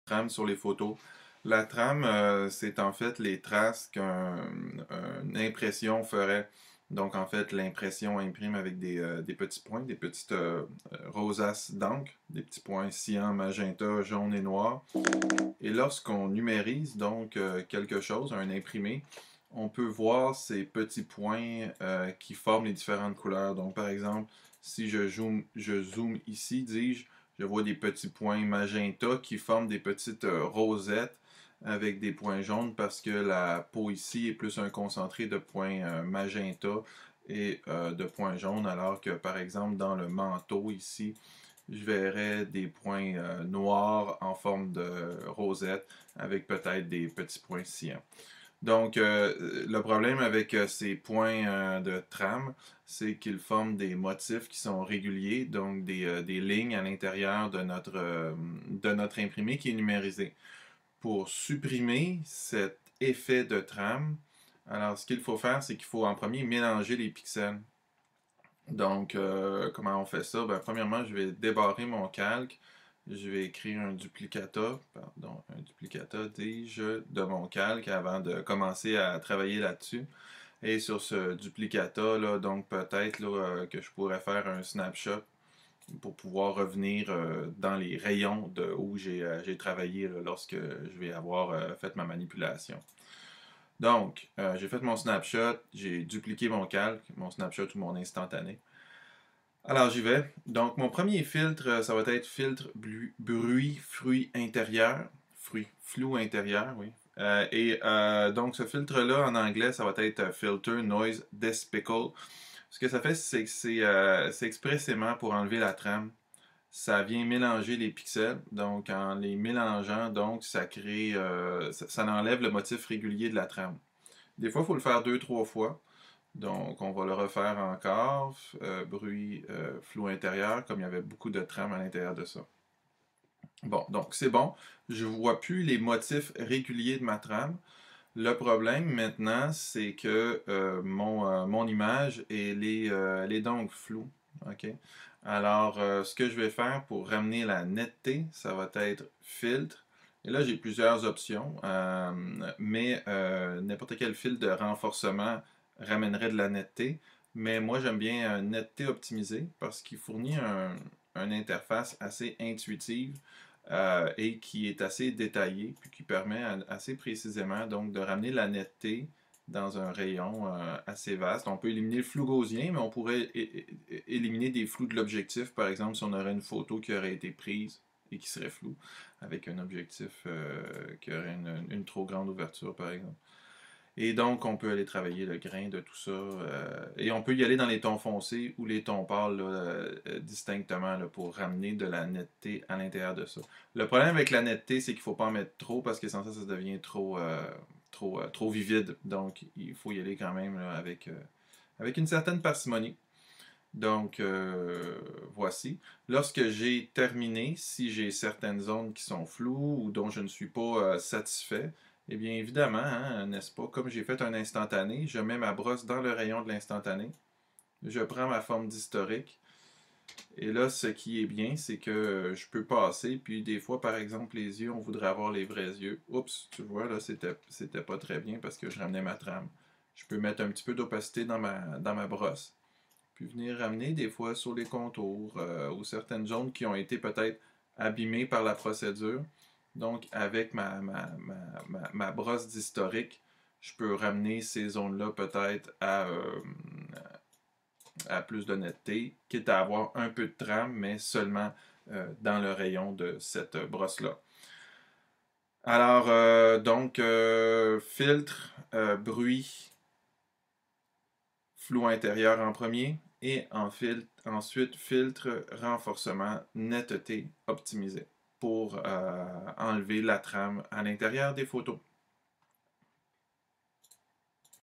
trame sur les photos. La trame, c'est en fait les traces qu'une impression ferait. Donc, en fait, l'impression imprime avec des petits points, des petites rosaces d'encre, des petits points cyan, magenta, jaune et noir. Et lorsqu'on numérise donc quelque chose, un imprimé, on peut voir ces petits points qui forment les différentes couleurs. Donc, par exemple, si je zoome ici, dis-je, je vois des petits points magenta qui forment des petites rosettes avec des points jaunes parce que la peau ici est plus un concentré de points magenta et de points jaunes, alors que par exemple dans le manteau ici, je verrais des points noirs en forme de rosette avec peut-être des petits points cyan. Donc, le problème avec ces points de trame, c'est qu'ils forment des motifs qui sont réguliers, donc des lignes à l'intérieur de notre imprimé qui est numérisé. Pour supprimer cet effet de trame, alors ce qu'il faut faire, c'est qu'il faut en premier mélanger les pixels. Donc, comment on fait ça? Ben, premièrement, je vais débarrer mon calque. Je vais écrire un duplicata, pardon, un duplicata, dis-je, de mon calque avant de commencer à travailler là-dessus. Et sur ce duplicata, là, donc peut-être là, que je pourrais faire un snapshot pour pouvoir revenir dans les rayons de où j'ai travaillé là, lorsque je vais avoir fait ma manipulation. Donc, j'ai fait mon snapshot, j'ai dupliqué mon calque, mon snapshot ou mon instantané. Alors j'y vais. Donc mon premier filtre, ça va être filtre bruit, fruit intérieur. Fruit, flou intérieur, oui. Donc ce filtre-là, en anglais, ça va être Filter Noise Despickle. Ce que ça fait, c'est que c'est expressément pour enlever la trame. Ça vient mélanger les pixels. Donc en les mélangeant, donc ça crée, ça enlève le motif régulier de la trame. Des fois, il faut le faire deux, trois fois. Donc, on va le refaire encore. Bruit flou intérieur, comme il y avait beaucoup de trames à l'intérieur de ça. Bon, donc c'est bon. Je ne vois plus les motifs réguliers de ma trame. Le problème maintenant, c'est que mon image, elle est donc floue. OK? Alors, ce que je vais faire pour ramener la netteté, ça va être filtre. Et là, j'ai plusieurs options, mais n'importe quel filtre de renforcement ramènerait de la netteté. Mais moi, j'aime bien un netteté optimisé parce qu'il fournit une interface assez intuitive et qui est assez détaillé, puis qui permet assez précisément donc de ramener la netteté dans un rayon assez vaste. On peut éliminer le flou gaussien, mais on pourrait éliminer des flous de l'objectif, par exemple si on aurait une photo qui aurait été prise et qui serait floue, avec un objectif qui aurait une trop grande ouverture, par exemple. Et donc, on peut aller travailler le grain de tout ça. Et on peut y aller dans les tons foncés ou les tons pâles là, distinctement là, pour ramener de la netteté à l'intérieur de ça. Le problème avec la netteté, c'est qu'il ne faut pas en mettre trop parce que sans ça, ça devient trop vivide. Donc, il faut y aller quand même là, avec une certaine parcimonie. Donc, voici. Lorsque j'ai terminé, si j'ai certaines zones qui sont floues ou dont je ne suis pas satisfait, eh bien évidemment, hein, n'est-ce pas, comme j'ai fait un instantané, je mets ma brosse dans le rayon de l'instantané, je prends ma forme d'historique, et là, ce qui est bien, c'est que je peux passer, puis des fois, par exemple, les yeux, on voudrait avoir les vrais yeux. Oups, tu vois, là, c'était pas très bien parce que je ramenais ma trame. Je peux mettre un petit peu d'opacité dans ma brosse puis venir ramener des fois sur les contours ou certaines zones qui ont été peut-être abîmées par la procédure. Donc, avec ma brosse d'historique, je peux ramener ces zones-là peut-être à plus d'honnêteté, quitte à avoir un peu de trame, mais seulement dans le rayon de cette brosse-là. Alors, donc, filtre, bruit, flou intérieur en premier et ensuite filtre, renforcement, netteté optimisé pour enlever la trame à l'intérieur des photos.